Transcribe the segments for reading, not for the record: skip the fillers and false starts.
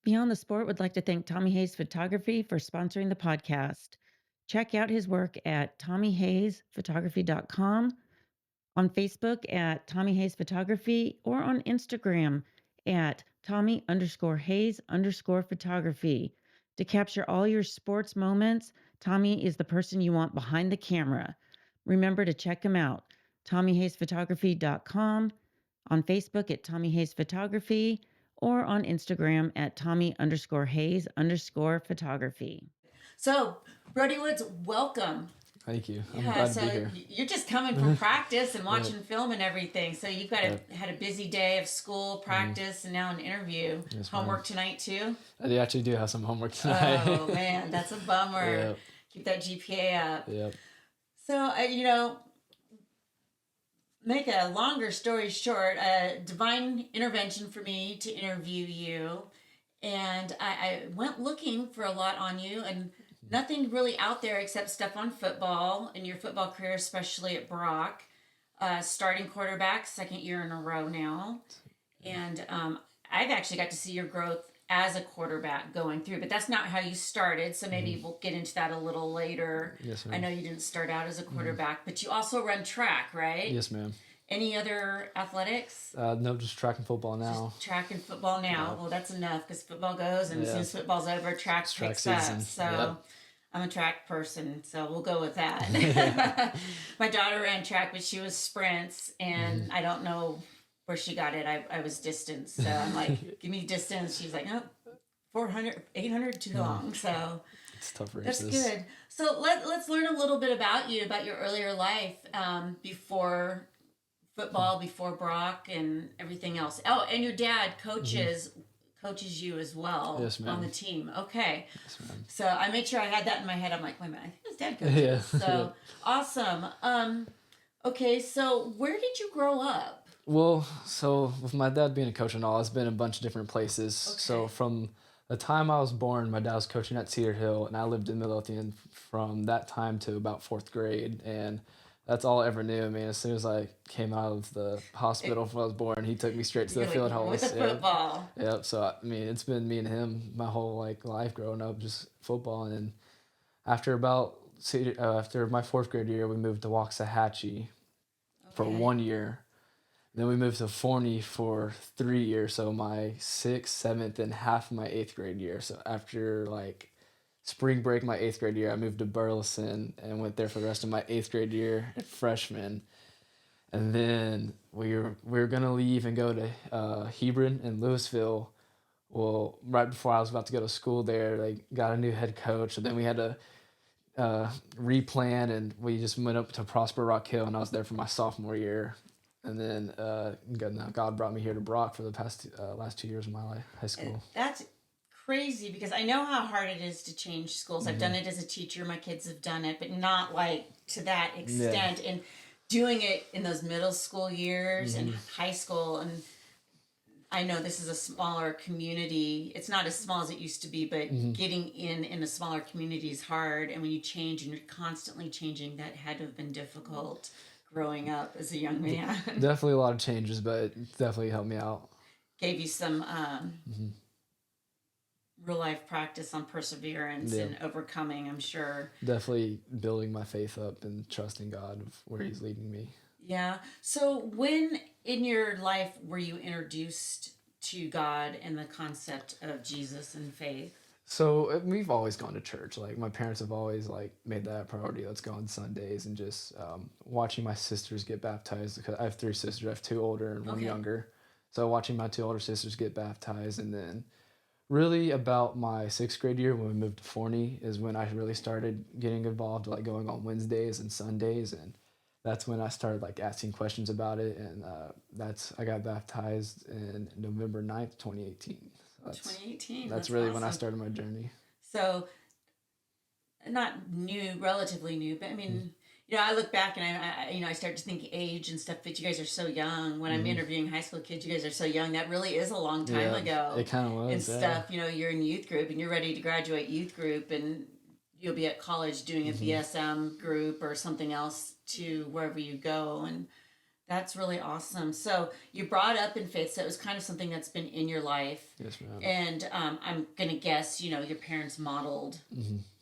Beyond the Sport would like to thank Tommy Hayes Photography for sponsoring the podcast. Check out his work at tommyhayesphotography.com, on Facebook at Tommy Hayes Photography, or on Instagram at Tommy_Hayes_photography. To capture all your sports moments, Tommy is the person you want behind the camera. Remember to check him out, tommyhayesphotography.com, on Facebook at Tommy Hayes Photography, or on Instagram at Tommy_Hayes_photography. So, Brody Woods, welcome. Thank you. I'm Yeah, glad so to be here. you're just coming from practice and Yep. watching film and everything. So you've got had a busy day of school, practice, and now an interview. Yes, ma'am. Homework tonight too. I actually do have some homework tonight. Oh man, that's a bummer. Yep. Keep that GPA up. Yep. So make a longer story short, a divine intervention for me to interview you. And I went looking for a lot on you, and nothing really out there except stuff on football and your football career, especially at Brock. Starting quarterback, second year in a row now. And I've actually got to see your growth as a quarterback going through, but that's not how you started. So maybe we'll get into that a little later. Yes, ma'am. I know you didn't start out as a quarterback, but you also run track, right? Yes, ma'am. Any other athletics? No, just track and football now. Just track and football now. Yeah. Well, that's enough because football goes, and as soon as football's over, track picks season. up. So Yep. I'm a track person, so we'll go with that. My daughter ran track, but she was sprints, and I don't know where she got it. I was distance, so I'm like, give me distance. She's like, no, 400, 800 too long. So It's tough that's races. good. So let's learn a little bit about you, about your earlier life before football, before Brock, and everything else. Oh, and your dad coaches you as well. Yes, ma'am. On the team. Okay. Yes, ma'am. So I made sure I had that in my head. I'm like, wait a minute, I think his dad coaches. Yeah. So awesome. Okay, so where did you grow up? Well, so with my dad being a coach and all, it's been a bunch of different places. So Okay. from the time I was born, my dad was coaching at Cedar Hill, and I lived in Midlothian from that time to about fourth grade, and that's all I ever knew. I mean, as soon as I came out of the hospital when I was born, he took me straight to the You're field like, with house. the Yep. football. Yep. So I mean, it's been me and him my whole life growing up, just football. And after after my fourth grade year, we moved to Waxahachie for Okay. 1 year. Then we moved to Forney for 3 years. So my sixth, seventh, and half of my eighth grade year. So after spring break, my eighth grade year, I moved to Burleson and went there for the rest of my eighth grade year, freshman. And then we were gonna leave and go to Hebron and Louisville. Well, right before I was about to go to school there, they got a new head coach, and then we had to replan, and we just went up to Prosper Rock Hill, and I was there for my sophomore year. And then God brought me here to Brock for the past last 2 years of my life, high school. That's crazy because I know how hard it is to change schools. I've done it as a teacher. My kids have done it, but not like to that extent. And doing it in those middle school years and high school, and I know this is a smaller community. It's not as small as it used to be, but getting in a smaller community is hard. And when you change and you're constantly changing, that had to have been difficult growing up as a young man. Definitely a lot of changes, but it definitely helped me out. Gave you some real life practice on perseverance and overcoming, I'm sure. Definitely building my faith up and trusting God of where He's leading me. Yeah. So when in your life were you introduced to God and the concept of Jesus and faith? So we've always gone to church. Like my parents have always made that a priority. Let's go on Sundays, and just watching my sisters get baptized. Because I have three sisters. I have two older and one younger. So watching my two older sisters get baptized, and then really about my sixth grade year when we moved to Forney is when I really started getting involved, going on Wednesdays and Sundays, and that's when I started asking questions about it, and I got baptized in November 9th, 2018. So 2018. That's really awesome. when I started my journey. So not new, relatively new, but I mean, I look back and I start to think age and stuff, but you guys are so young. When I'm interviewing high school kids, you guys are so young. That really is a long time ago. It kind of was. And stuff, you're in youth group and you're ready to graduate youth group, and you'll be at college doing a BSM group or something else to wherever you go. And That's really awesome. So you brought up in faith, so it was kind of something that's been in your life. Yes, ma'am. And I'm going to guess, your parents modeled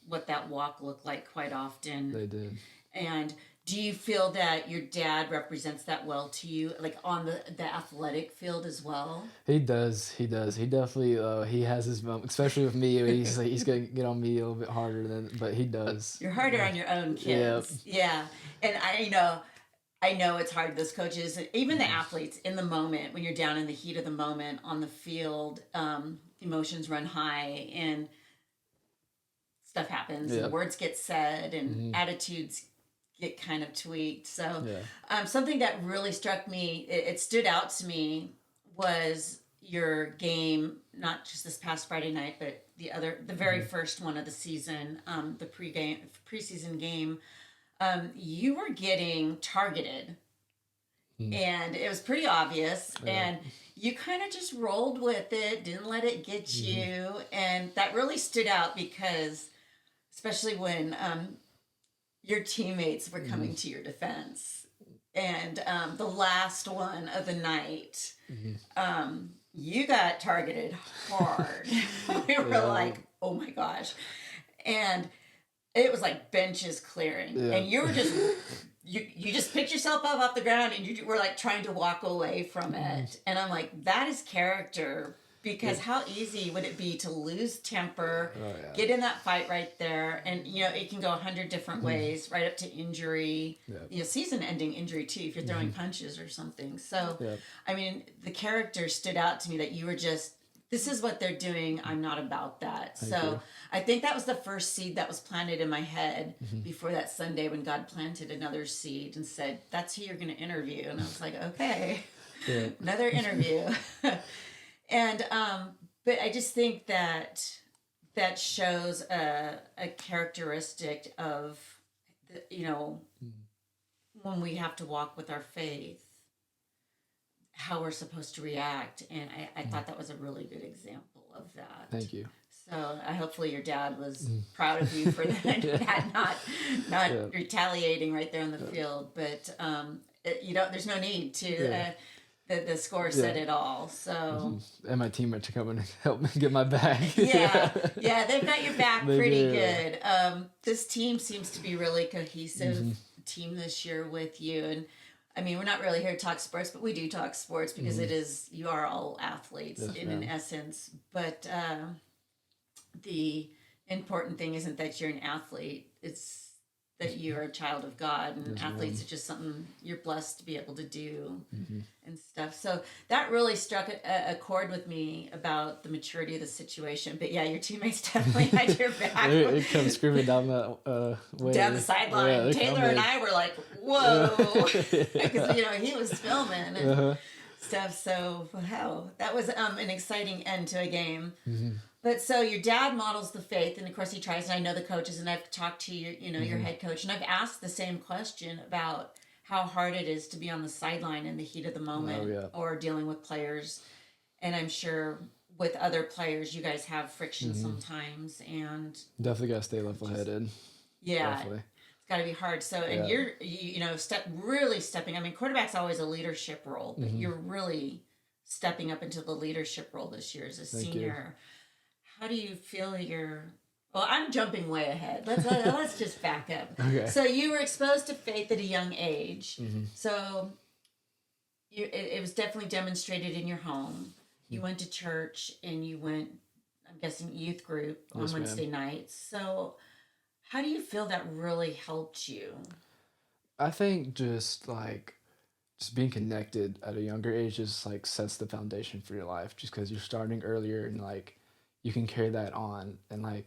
what that walk looked like quite often. They did. And do you feel that your dad represents that well to you, like on the athletic field as well? He does. He does. He definitely. He has his moments, especially with me. He's gonna get on me a little bit harder but he does. You're harder on your own kids. Yeah. And I know it's hard. Those coaches, even the athletes, in the moment when you're down in the heat of the moment on the field, emotions run high and stuff happens. And words get said and attitudes get kind of tweaked. So something that really struck me, it stood out to me, was your game, not just this past Friday night, but the very first one of the season, the preseason game. You were getting targeted and it was pretty obvious, and you kind of just rolled with it, didn't let it get you. And that really stood out because, especially when your teammates were coming to your defense, and the last one of the night, you got targeted hard. We were like, oh my gosh. And it was like benches clearing, and you were just you just picked yourself up off the ground, and you were like trying to walk away from it. And I'm like, that is character, because how easy would it be to lose temper, get in that fight right there, and it can go 100 different ways, right up to injury, season-ending injury too, if you're throwing punches or something. So, I mean, the character stood out to me, that you were just, this is what they're doing. I'm not about that. Thank you. I think that was the first seed that was planted in my head before that Sunday, when God planted another seed and said, that's who you're going to interview. And I was like, okay, another interview. And, but I just think that shows a characteristic of, when we have to walk with our faith, how we're supposed to react. And I thought that was a really good example of that. Thank you. So hopefully your dad was proud of you for that, not retaliating right there on the field. But there's no need to. The score said it all. So and my teammates to come and help me get my back. They've got your back pretty good. This team seems to be really cohesive team this year with you. And I mean, we're not really here to talk sports, but we do talk sports because you are all athletes in essence. But the important thing isn't that you're an athlete. It's that you're a child of God, and athletes are just something you're blessed to be able to do and stuff. So that really struck a chord with me about the maturity of the situation. But your teammates definitely had your back. It comes screaming down the way. Down the sideline. Taylor and I were like, whoa, because he was filming and stuff. So wow, that was an exciting end to a game. But so your dad models the faith, and of course he tries, and I know the coaches, and I've talked to your head coach, and I've asked the same question about how hard it is to be on the sideline in the heat of the moment or dealing with players. And I'm sure with other players, you guys have friction sometimes, and definitely got to stay level-headed. Yeah. Definitely. It's got to be hard. So, and you're, really stepping, I mean, quarterback's always a leadership role, but you're really stepping up into the leadership role this year as a senior. How do you feel well, I'm jumping way ahead. Let's just back up. Okay. So you were exposed to faith at a young age. So it was definitely demonstrated in your home. You went to church, and you went, I'm guessing, youth group on Wednesday nights. So how do you feel that really helped you? I think just being connected at a younger age just sets the foundation for your life, just because you're starting earlier, and you can carry that on, and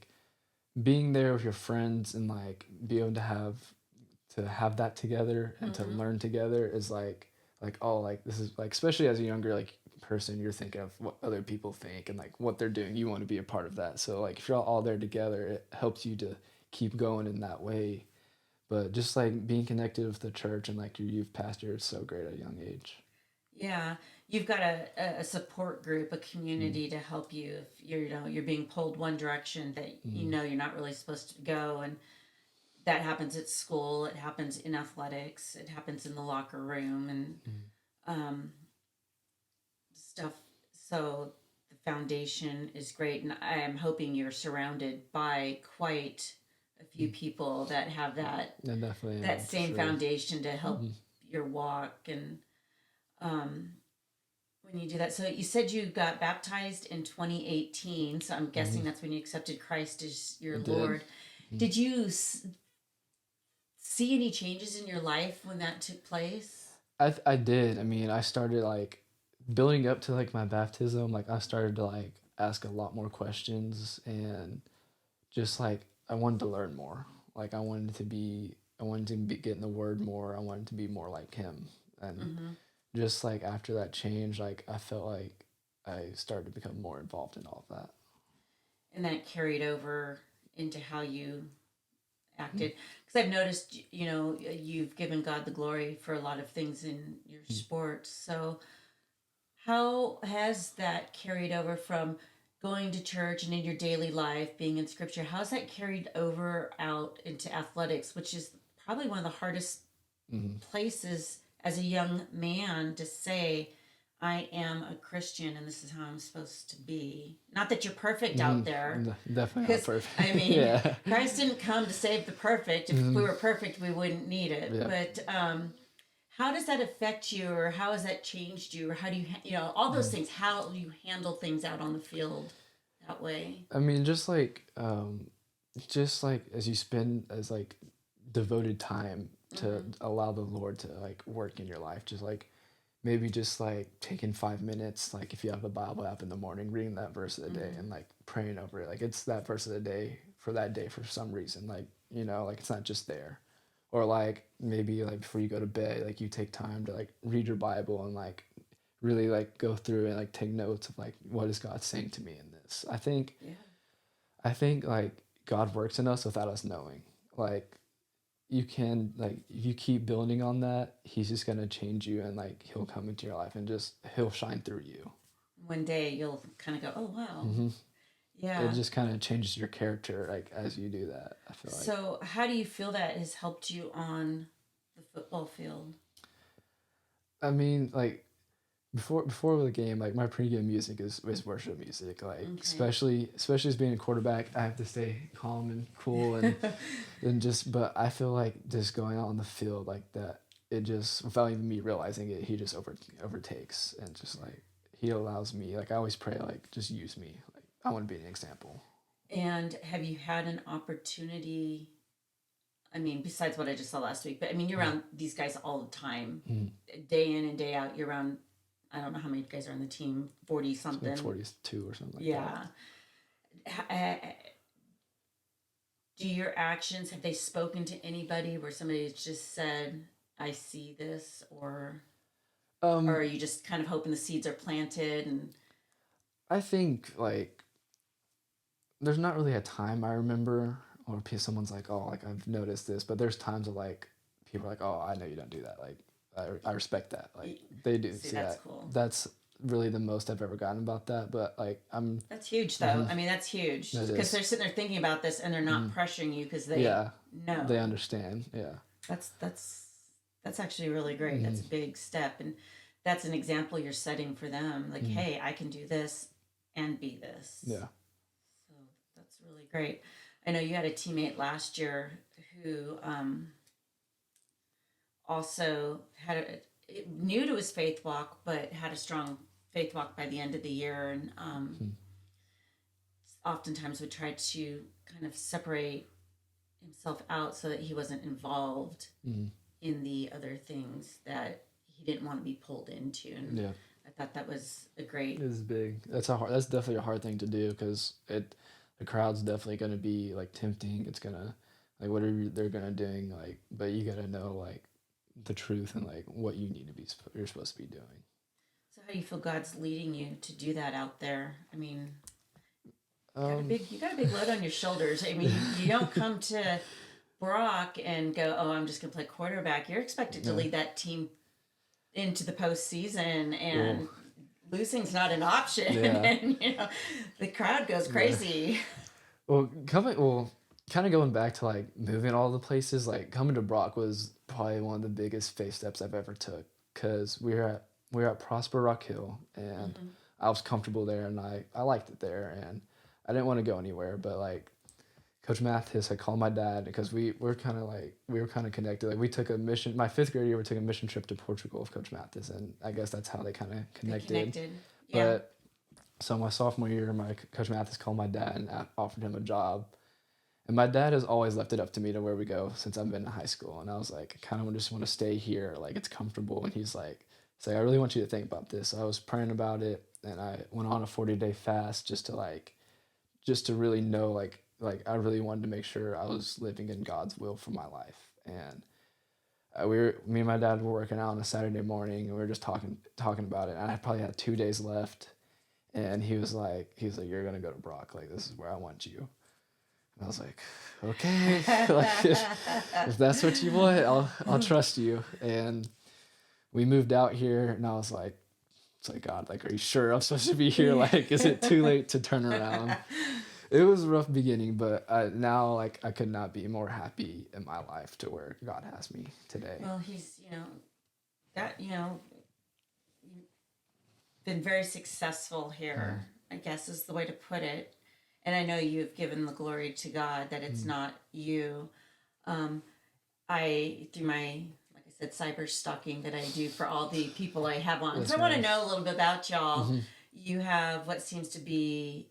being there with your friends, and be able to have that together and to learn together is this is especially as a younger person, you're thinking of what other people think and what they're doing. You want to be a part of that. So if you're all there together, it helps you to keep going in that way. But just being connected with the church and your youth pastor is so great at a young age. Yeah, you've got a support group, a community to help you if you're being pulled one direction that you're not really supposed to go. And that happens at school, it happens in athletics, it happens in the locker room, and um, stuff. So the foundation is great, and I am hoping you're surrounded by quite a few people that have I definitely that am, for same sure. foundation to help your walk and um, when you do that. So you said you got baptized in 2018, so I'm guessing that's when you accepted Christ as your I did. Lord. Did you see any changes in your life when that took place? I did. I mean, I started like building up to like my baptism. Like I started to like ask a lot more questions, and just like I wanted to learn more. Like I wanted to be getting the word more. I wanted to be more like him. And Mm-hmm. just like after that change, like I felt like I started to become more involved in all of that. And that carried over into how you acted, because I've noticed, you've given God the glory for a lot of things in your sports. So how has that carried over from going to church and in your daily life, being in scripture? How's that carried over out into athletics, which is probably one of the hardest Mm-hmm. places as a young man to say, I am a Christian and this is how I'm supposed to be. Not that you're perfect out there, Definitely not because I perfect. mean, Yeah. Christ didn't come to save the perfect. If we Mhm. were perfect, we wouldn't need it. Yeah. But how does that affect you, or how has that changed you, or how do you, all those things? How do you handle things out on the field that way? I mean, just like as you spend as like devoted time to Mm-hmm. allow the Lord to like work in your life, just like maybe just like taking 5 minutes, like if you have a Bible app in the morning, reading that verse of the day Mm-hmm. and like praying over it. Like it's that verse of the day for that day for some reason. Like, like it's not just there. Or like maybe like before you go to bed, like you take time to like read your Bible and like really like go through and like take notes of like what is God saying to me in this. Yeah. I think like God works in us without us knowing. Like you can like if you keep building on that, he's just gonna change you and like he'll come into your life and just he'll shine through you. One day you'll kind of go, oh, wow. hmm It Yeah. just kind of changes your character like as you do that. I feel like. So, how do you feel that has helped you on the football field? I mean, like before the game, like my pregame music is worship music. Like Okay. especially as being a quarterback, I have to stay calm and cool and just. But I feel like just going out on the field like that, it just without even me realizing it, he just overtakes and just like he allows me. Like I always pray like just use me. Like I want to be an example. And have you had an opportunity? I mean, besides what I just saw last week, but I mean, you're around these guys all the time, Mm-hmm. day in and day out. You're around, I don't know how many guys are on the team, 40 It's like something. 42 or something like that. Yeah. Do your actions, have they spoken to anybody where somebody's just said, I see this, or Um, are you just kind of hoping the seeds are planted and I think like there's not really a time I remember or someone's like, oh, like I've noticed this, but there's times of like people are like, oh, I know you don't do that. Like I respect that. Like they do see, see that's that. cool. That's really the most I've ever gotten about that. But like That's huge, though. mhm, I mean, that's huge that because is they're sitting there thinking about this and they're not mhm, pressuring you because they yeah, they know. understand. Yeah. That's actually really great. That's hmm a big step, and that's an example you're setting for them. Like, hmm hey, I can do this and be this. Yeah. So that's really great. I know you had a teammate last year who also had new to his faith walk, but had a strong faith walk by the end of the year, and oftentimes would try to kind of separate himself out so that he wasn't involved hmm in the other things that he didn't want to be pulled into. And Yeah. I thought that was a great. It's big. That's definitely a hard thing to do because the crowd's definitely gonna be like tempting. It's gonna like whatever they're gonna doing like, but you gotta know like the truth and like what you need to be you're supposed to be doing. So how do you feel God's leading you to do that out there? I mean, Um, you got a big load on your shoulders. I mean, you don't come to Brock and go, oh, I'm just going to play quarterback. You're expected to yeah. lead that team into the postseason, Well, and losing's not an option. yeah. And the crowd goes Yeah. crazy. Well, coming well. kind of going back to like moving all the places, like coming to Brock was probably one of the biggest faith steps I've ever took because we were at Prosper Rock Hill and Mm-hmm. I was comfortable there and I liked it there and I didn't want to go anywhere, but like Coach Mathis had called my dad because we were kind of connected. Like we took a mission my 5th grade year, we took a mission trip to Portugal with Coach Mathis, and I guess that's how they kind of They connected. connected. Yeah. But so my sophomore year, my Coach Mathis called my dad and offered him a job. And my dad has always left it up to me to where we go since I've been in high school. And I was like, I kind of just want to stay here. Like, it's comfortable. And he's like, I really want you to think about this. So I was praying about it. And I went on a 40-day fast just to really know, I really wanted to make sure I was living in God's will for my life. And me and my dad were working out on a Saturday morning and we were just talking about it. And I probably had 2 days left. And he was like, you're going to go to Brock. Like, this is where I want you. And I was like, okay, like if that's what you want, I'll trust you. And we moved out here, and I was like, it's like, God, like, are you sure I'm supposed to be here? Like, is it too late to turn around? It was a rough beginning, but now like I could not be more happy in my life to where God has me today. Well, he's, been very successful here, I guess is the way to put it. And I know you've given the glory to God, that it's not you. Through my, like I said, cyber stalking that I do for all the people I have on. So I want to know a little bit about y'all. You have what seems to be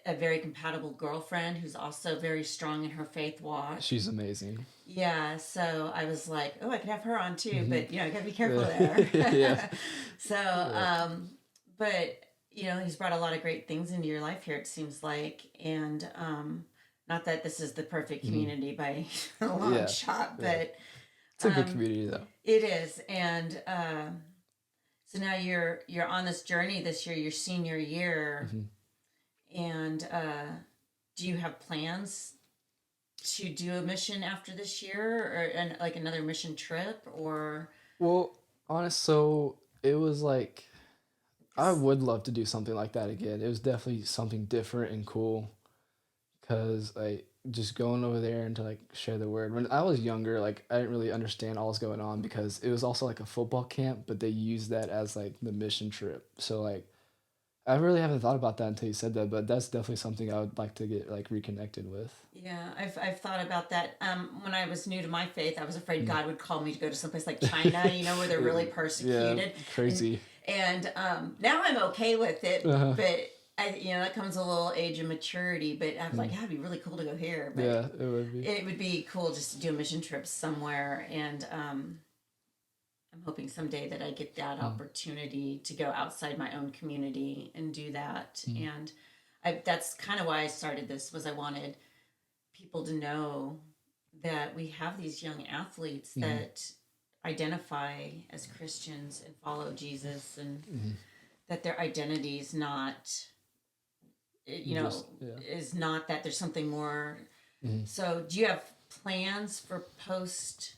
a very compatible girlfriend who's also very strong in her faith walk. She's amazing. Yeah, so I was like, oh, I could have her on too, but I gotta be careful there. Yeah. So, but he's brought a lot of great things into your life here, it seems like, and not that this is the perfect community by a long shot, but it's a good community though. it is. And so now you're on this journey this year, your senior year, and do you have plans to do a mission after this year, or like another mission trip, or? Well, honest, so it was like I would love to do something like that again. It was definitely something different and cool, because like just going over there and to like share the word. When I was younger, like I didn't really understand all that's going on because it was also like a football camp, but they used that as like the mission trip. So like I really haven't thought about that until you said that, but that's definitely something I would like to get like reconnected with. Yeah, I've thought about that. When I was new to my faith, I was afraid God would call me to go to someplace like China, where they're really persecuted. Yeah, crazy. And now I'm okay with it, but that comes a little age of maturity. But I was like, yeah, it'd be really cool to go here. But yeah, it would be. It would be cool just to do a mission trip somewhere, and I'm hoping someday that I get that opportunity to go outside my own community and do that. And that's kind of why I started this, was I wanted people to know that we have these young athletes that identify as Christians and follow Jesus, and that their identity is not, is not that there's something more. So do you have plans for post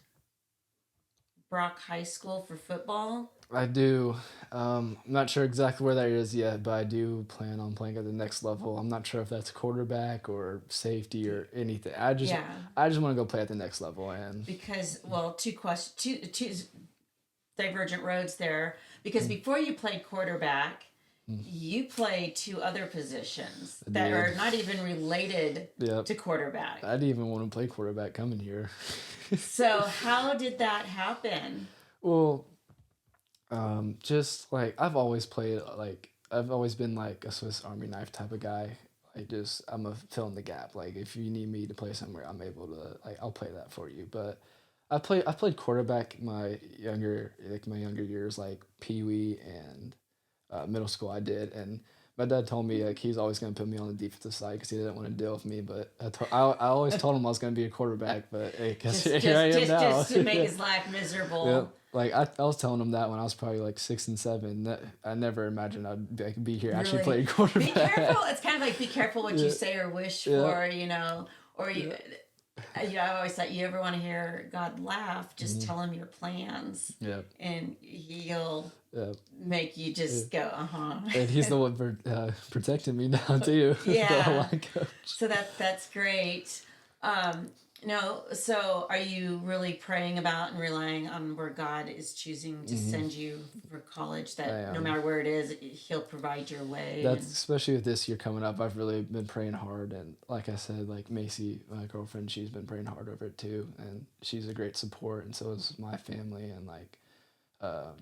Brock High School for football? I do. I'm not sure exactly where that is yet, but I do plan on playing at the next level. I'm not sure if that's quarterback or safety or anything. I just want to go play at the next level. And because, well, two divergent roads there. Because before you played quarterback, you played 2 other positions that are not even related to quarterback. I didn't even want to play quarterback coming here. So how did that happen? Well, just like I've always played, like I've always been like a Swiss Army knife type of guy. I'm a fill in the gap. Like if you need me to play somewhere, I'm able to, like, I'll play that for you. But I played quarterback my younger years, like Pee Wee and middle school. I did, and my dad told me like he's always going to put me on the defensive side because he didn't want to deal with me. But I always told him I was going to be a quarterback. But because here I am now, just to make his life miserable. Yep. Like I was telling him that when I was probably like 6 and 7. That I never imagined I'd be here actually playing quarterback. Be careful. It's kind of like be careful what you say or wish for, or you. I always thought, you ever want to hear God laugh, just tell him your plans. Yeah. And he'll make you just go, And he's the one protecting me now too. Yeah. So that's great. No, so are you really praying about and relying on where God is choosing to Hmm. send you for college, I that no am. matter where it is, He'll provide your way? That's And especially with this year coming up. I've really been praying hard, and like I said, like Macy, my girlfriend, she's been praying hard over it too, and she's a great support, and so is my family, and like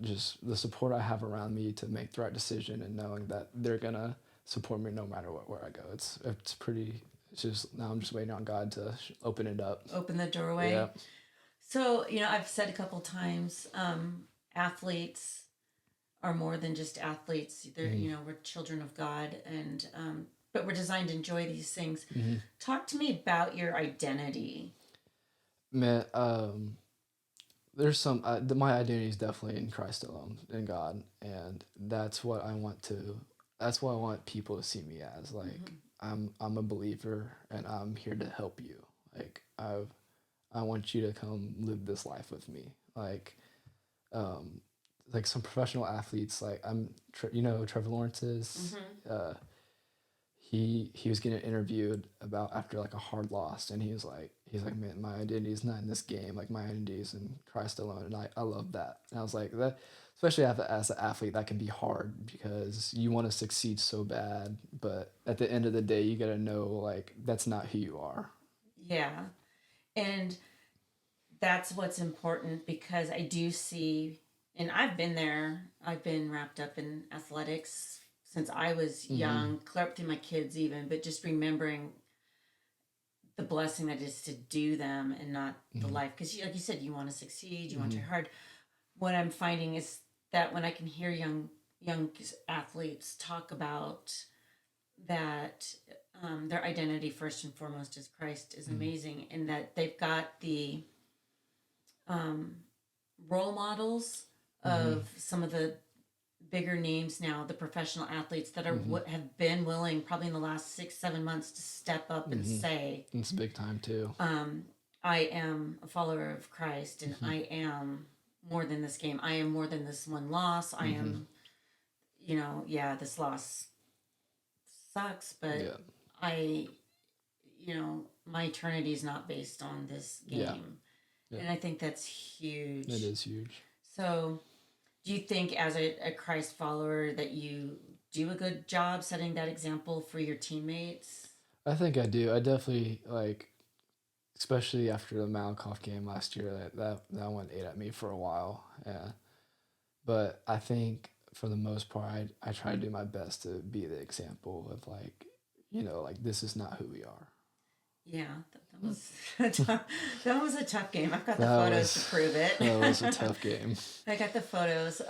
just the support I have around me to make the right decision, and knowing that they're gonna support me no matter what where I go. It's pretty. It's just now I'm just waiting on God to open it up. open the Yeah. doorway. So, I've said a couple times, athletes are more than just athletes. They're, Hmm. we're children of God, and but we're designed to enjoy these things. Hmm. Talk to me about your identity. Man, there's some my identity is definitely in Christ alone, in God, and that's what I want people to see me as. Like Mm-hmm. I'm a believer, and I'm here to help you. Like I want you to come live this life with me. Um like some professional athletes, like you know who Trevor Lawrence is. Mm-hmm. He was getting interviewed about after like a hard loss, and he's like, man, my identity is not in this game, like my identity is in Christ alone, and I love that. And I was like, that, especially as an athlete, that can be hard because you want to succeed so bad, but at the end of the day you got to know like that's not who you are. Yeah, and that's what's important, because I do see, and I've been there, I've been wrapped up in athletics since I was Mm-hmm. young, clear up to my kids even, but just remembering the blessing that is to do them and not the Mm-hmm. life. Because, like you said, you want to succeed, you want to Mm-hmm. try hard. What I'm finding is that when I can hear young athletes talk about that, their identity first and foremost is Christ, is Mm-hmm. amazing, and that they've got the um, role models Mm-hmm. of some of the bigger names now, the professional athletes that are Mm-hmm. have been willing, probably in the last 6 7 months, to step up and Mm-hmm. say, It's big time too. um, I am a follower of Christ, and Mm-hmm. I am more than this game. I am more than this one loss. I Mm-hmm. am, yeah, this loss sucks, but Yeah. I, my eternity is not based on this Yeah. game. Yeah. And I think that's It huge. is huge. So, do you think, as a Christ follower, that you do a good job setting that example for your teammates? I think I do. I definitely like, especially after the Malakoff game last year. That one ate at me for a while. Yeah, but I think for the most part, I try to do my best to be the example of like, like this is not who we are. Yeah, that was that was a tough game. I've got the That photos to was prove it. that was a tough game. I got the photos.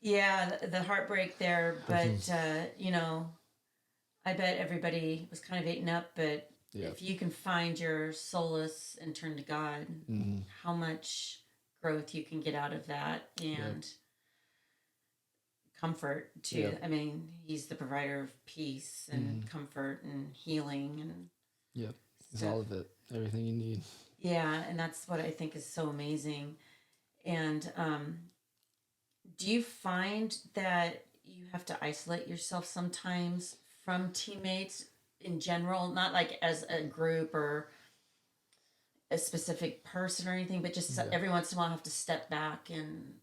Yeah, the heartbreak there, but I bet everybody was kind of eaten up. But Yep. if you can find your solace and turn to God, Hmm. how much growth you can get out of that, Yep. and comfort too. Yep. I mean, He's the provider of peace Hmm. and comfort and healing and Yep. It's stuff. all of it. Everything you need. Yeah, and that's what I think is so amazing. And do you find that you have to isolate yourself sometimes from teammates in general, not like as a group or a specific person or anything, but just Yeah. every once in a while have to step back and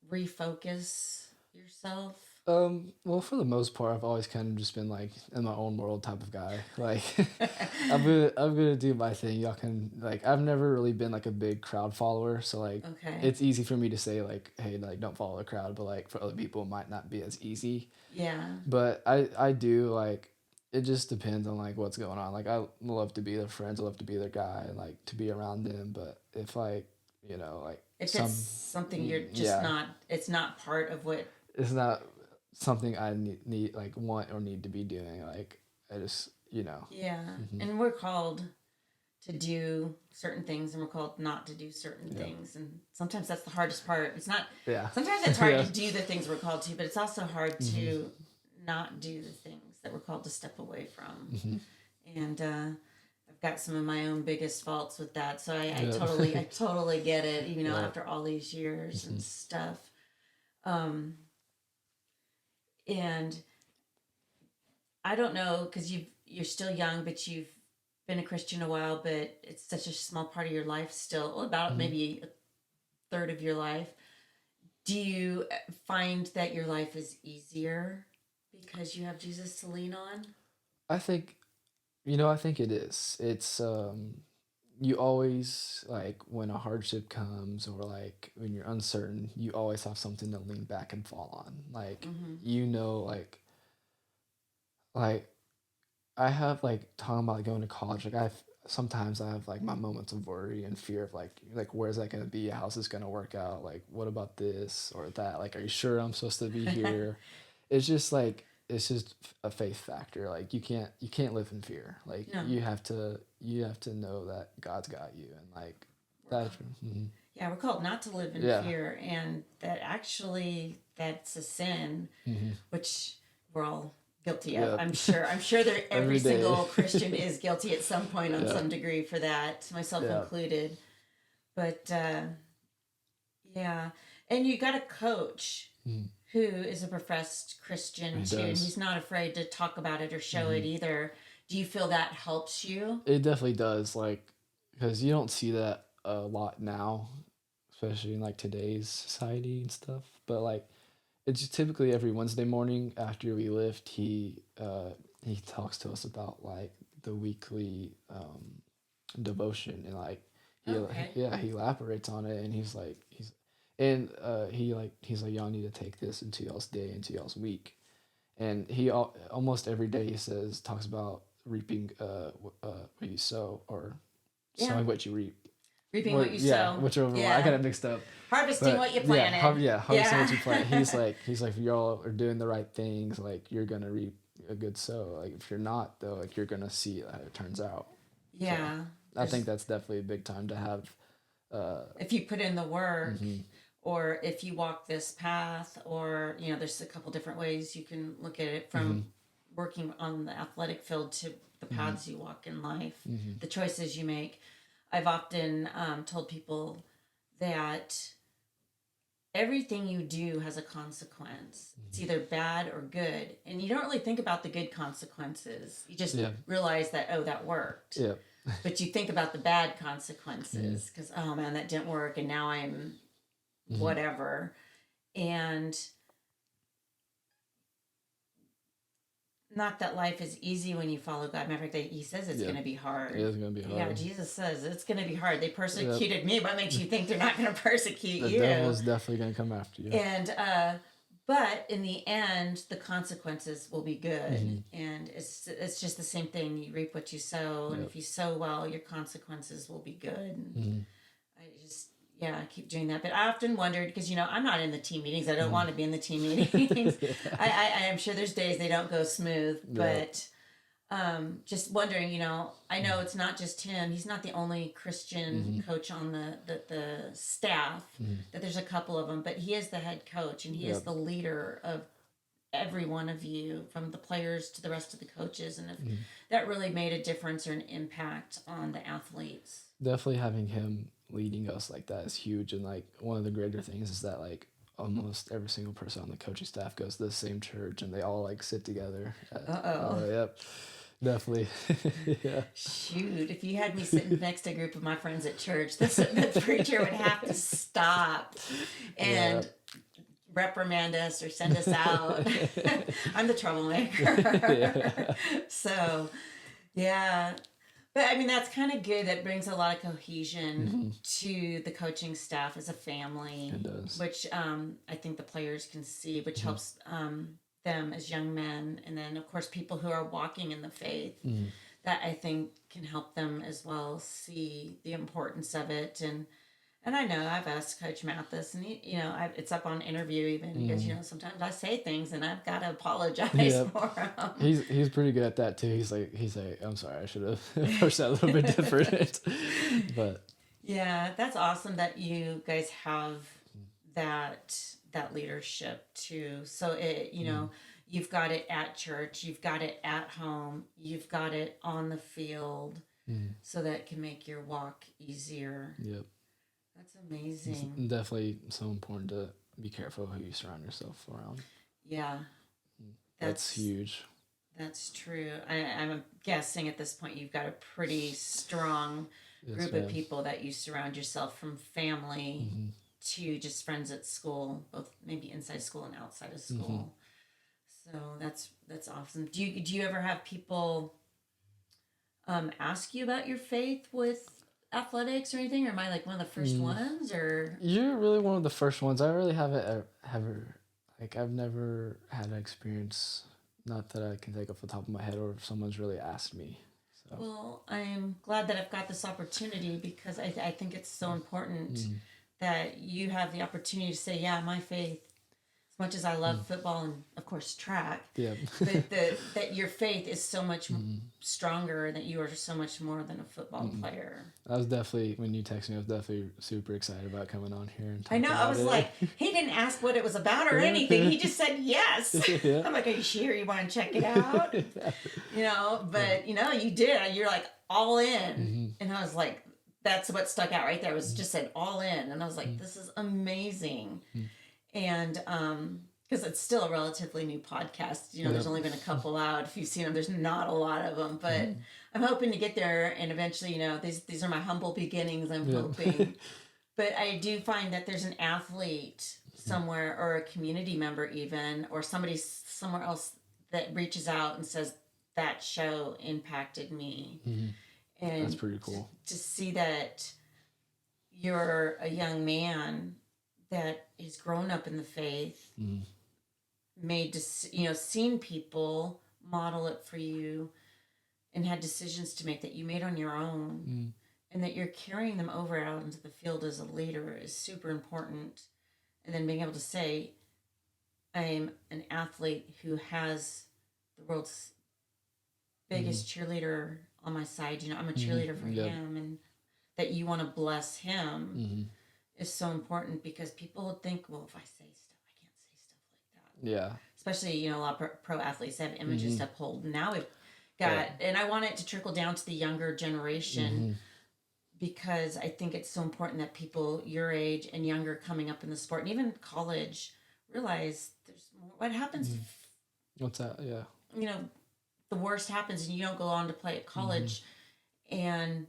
refocus yourself? Well, for the most part, I've always kind of just been like in my own world type of guy. Like, I'm gonna do my thing. Y'all can like, I've never really been like a big crowd follower, so like, Okay. it's easy for me to say like, hey, like, don't follow the crowd, but like for other people, it might not be as easy. Yeah. But I do like, it just depends on like what's going on. Like, I love to be their friends, I love to be their guy, and like to be around them. But if like, like If it's some, something you're just yeah, not, it's not part of what. it's not something I need like want or need to be doing. Like I just Yeah. hmm And we're called to do certain things, and we're called not to do certain yeah, things. And sometimes that's the hardest part. It's not, yeah, sometimes it's hard yeah, to do the things we're called to, but it's also hard hmm to not do the things that we're called to step away from. hmm And I've got some of my own biggest faults with that. So yeah, I totally get it, yeah, after all these years hmm and stuff. Um, and I don't know, because you're still young, but you've been a Christian a while, but it's such a small part of your life still, about maybe a third of your life. Do you find that your life is easier because you have Jesus to lean on? I think, I think it is. It's you always like when a hardship comes or like when you're uncertain, you always have something to lean back and fall on. Like Mm-hmm. like I have like talking about going to college. Like sometimes I have like my moments of worry and fear of like where's that gonna be? How's this gonna work out? Like what about this or that? Like are you sure I'm supposed to be here? It's just like it's just a faith factor. Like you can't live in fear. Like No, you have to know that God's got you and like we're that. called, yeah, we're called not to live in Yeah. fear, and that actually that's a sin, Hmm. which we're all guilty of. Yep. I'm sure that every Every day. single Christian is guilty at some point on Yeah. some degree for that, myself Yeah. included. But yeah, and you got a coach Mhm. who is a professed Christian He too, and does. he's not afraid to talk about it or show it Hmm. either. Do you feel that helps you? It definitely does. Like because you don't see that a lot now, especially in like today's society and stuff. But like it's typically every Wednesday morning after we lift, he talks to us about like the weekly devotion and like Okay. he elaborates on it and he's like y'all need to take this into y'all's day, into y'all's week, and almost every day he talks about reaping what you sow or Yeah. sowing what you reap. Reaping what you Yeah, sow. whichever one. I Yeah. got it mixed up. Harvesting But what you yeah, planted. harvesting what you plant. Yeah. He's like, if y'all are doing the right things, like you're gonna reap a good sow. Like if you're not, though, like you're gonna see how it turns out. So Yeah. I think that's definitely a big time to have. If you put in the work, Mhm. or if you walk this path, or there's a couple different ways you can look at it, from Mhm. working on the athletic field to the paths you walk in life, Mhm. the choices you make. I've often told people that everything you do has a consequence. It's either bad or good, and you don't really think about the good consequences. You just Yeah. realize that, oh, that worked. Yeah. But you think about the bad consequences because, oh man, that didn't work, and now I'm whatever. And not that life is easy when you follow God. Matter of fact, he says it's Yeah. going to be hard. It is gonna be hard. Yeah, Jesus says it's going to be hard. They persecuted me. What makes you think they're not going to persecute The you? devil's definitely gonna come after you. And but in the end, the consequences will be good. And it's just the same thing. You reap what you sow, and Yep. if you sow well, your consequences will be good. And Mhm. I just, yeah, I keep doing that. But I often wondered, because I'm not in the team meetings. I don't Mm-hmm. want to be in the team meetings. I am sure there's days they don't go smooth, but just wondering, I know it's not just him. He's not the only Christian coach on the staff. That there's a couple of them, but he is the head coach, and he is Yep. the leader of every one of you, from the players to the rest of the coaches. And if that really made a difference or an impact on the athletes. Definitely having him leading us like that is huge, and like one of the greater things is that like almost every single person on the coaching staff goes to the same church and they all like sit together. Yep, definitely. Yeah. Shoot, if you had me sitting next to a group of my friends at church, the preacher would have to stop and reprimand us or send us out. I'm the troublemaker. So, yeah. But I mean, that's kind of good. That brings a lot of cohesion to the coaching staff as a family. It does. Which I think the players can see, which helps them as young men. And then, of course, people who are walking in the faith, that I think can help them as well see the importance of it. And I know I've asked Coach Mathis, and it's up on interview even, because sometimes I say things and I've got to apologize for them. He's pretty good at that too. He's like, I'm sorry, I should have approached that a little bit different. But yeah, that's awesome that you guys have that leadership too. So you've got it at church, you've got it at home, you've got it on the field, so that it can make your walk easier. Yep. That's amazing. It's definitely so important to be careful who you surround yourself around. Yeah. That's huge. That's true. I'm guessing at this point you've got a pretty strong Yes, group of ma'am. people that you surround yourself from family Mm-hmm. to just friends at school, both maybe inside school and outside of Mm-hmm. school. So that's awesome. Do you ever have people ask you about your faith with athletics or anything? Or am I like one of the first Mm. ones? Or You're really one of the first ones. I really haven't ever, like, I've never had an experience, not that I can think off the top of my head, or if someone's really asked me. So, well, I'm glad that I've got this opportunity because I think it's so important mm, that you have the opportunity to say, yeah, my faith, as much as I love mm, football and of course track, yeah. but that your faith is so much Mm, stronger, that you are so much more than a football mm. player. I was definitely, when you texted me, I was definitely super excited about coming on here and I talking know. I about was it. like, he didn't ask what it was about or anything. He just said yes. Yeah. I'm like, are you sure you want to check it out? But you did. You're like all in, Mm-hmm. and I was like, that's what stuck out right there. It was just said all in, and I was like, this is amazing, and because it's still a relatively new podcast. Yep. There's only been a couple out. If you've seen them, there's not a lot of them, but Mm-hmm. I'm hoping to get there, and eventually, these are my humble beginnings. I'm Yep. hoping. But I do find that there's an athlete somewhere or a community member even or somebody somewhere else that reaches out and says that show impacted me. Mm-hmm. And That's pretty cool. to see that you're a young man that has grown up in the faith, Mm-hmm. seen people model it for you and had decisions to make that you made on your own. Mm-hmm. And that you're carrying them over out into the field as a leader is super important. And then being able to say, I'm an athlete who has the world's biggest cheerleader on my side. I'm a cheerleader for Yep. him, and that you want to bless him Mm-hmm. is so important because people would think, well, if I say stuff, I can't say stuff like that. Yeah. Especially, a lot of pro athletes have images to uphold. Now we've got, Right. and I want it to trickle down to the younger generation. Mm-hmm. Because I think it's so important that people your age and younger coming up in the sport and even college realize there's more. What happens What's that? Yeah. if, the worst happens and you don't go on to play at college and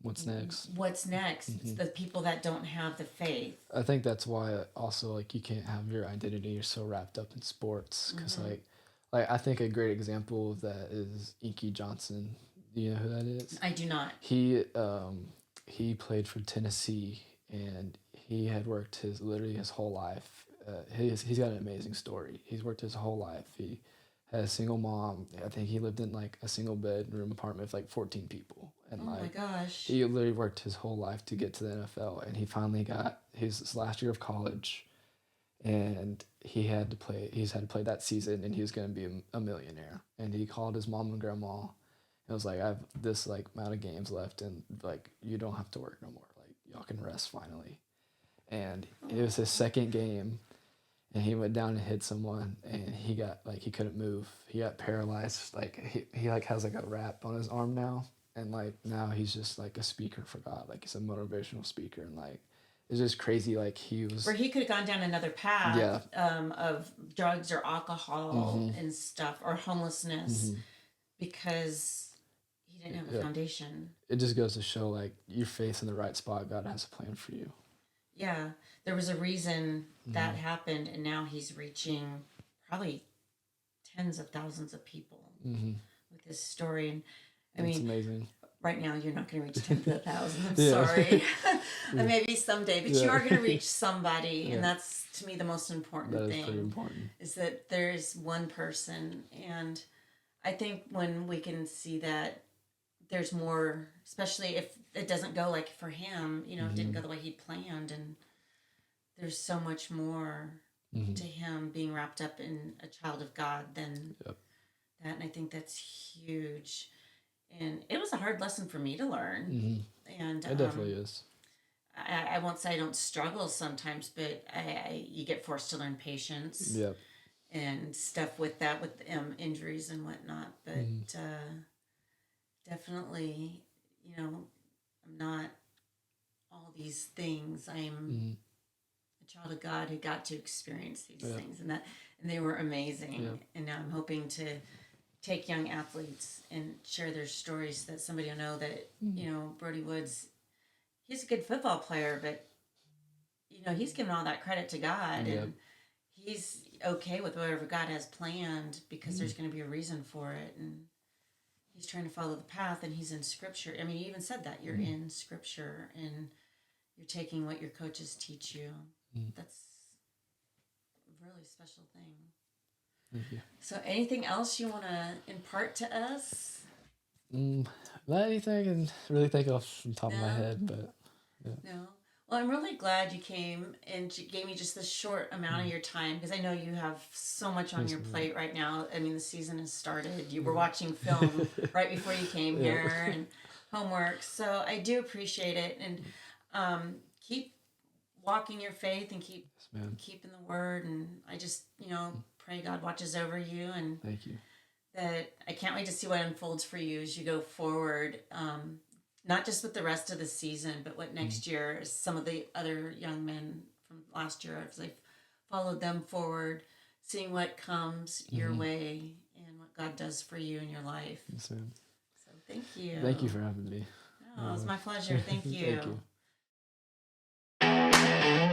What's next? what's next? It's the people that don't have the faith. I think that's why also, like, you can't have your identity, you're so wrapped up in sports, because like I think a great example of that is Inky Johnson. Do you know who that is? I do not. He played for Tennessee, and he had worked literally his whole life. He's got an amazing story. He's worked his whole life. He had a single mom. I think he lived in like a single bedroom apartment with like 14 people, and Oh my gosh. he literally worked his whole life to get to the NFL, and he finally got his last year of college, and he's had to play that season, and he was going to be a millionaire. And he called his mom and grandma. It was like, I have this like amount of games left, and like, you don't have to work no more. Like, y'all can rest finally. And it was his second game, and he went down and hit someone, and he couldn't move. He got paralyzed. Like, he like has like a wrap on his arm now, and like now he's just like a speaker for God. Like, he's a motivational speaker, and like, it's just crazy. Like, he was. Where he could have gone down another path Yeah. of drugs or alcohol and stuff or homelessness because he didn't have a foundation. It just goes to show, like, your faith in the right spot. God has a plan for you. Yeah, there was a reason that happened, and now he's reaching probably tens of thousands of people with this story. And I It's mean, amazing. right now you're not going to reach tens of thousands. I'm Yeah. sorry, maybe someday, but you are going to reach somebody, Yeah. and that's to me the most important That is thing. pretty important. Is that there's one person, and I think when we can see that there's more, especially if it doesn't go like for him, it didn't go the way he'd planned, and there's so much more to him being wrapped up in a child of God than that, and I think that's huge. And it was a hard lesson for me to learn, and It definitely is. I won't say I don't struggle sometimes, but you get forced to learn patience. Yep. And stuff with that, with injuries and whatnot, but definitely, I'm not all these things. I'm a child of God who got to experience these things, and they were amazing. And now I'm hoping to take young athletes and share their stories so that somebody will know that, Brody Woods, he's a good football player, but, he's giving all that credit to God. Yep. And he's okay with whatever God has planned because there's going to be a reason for it. And he's trying to follow the path, and he's in Scripture. I mean, you even said that. You're in Scripture, and you're taking what your coaches teach you. That's a really special thing. Thank you. So anything else you want to impart to us? Not anything I can really think of from the top of my head, but No. Well, I'm really glad you came and you gave me just this short amount of your time, because I know you have so much on your plate right now. I mean, the season has started. You were watching film right before you came here and homework. So I do appreciate it. And keep walking your faith and keep keeping the word. And I just, pray God watches over you. And thank you. that I can't wait to see what unfolds for you as you go forward. Not just with the rest of the season, but what next year, some of the other young men from last year, as I've followed them forward, seeing what comes your way and what God does for you in your life. Yes, ma'am. So thank you. Thank you for having me. Oh, it was my pleasure. Thank you. Thank you.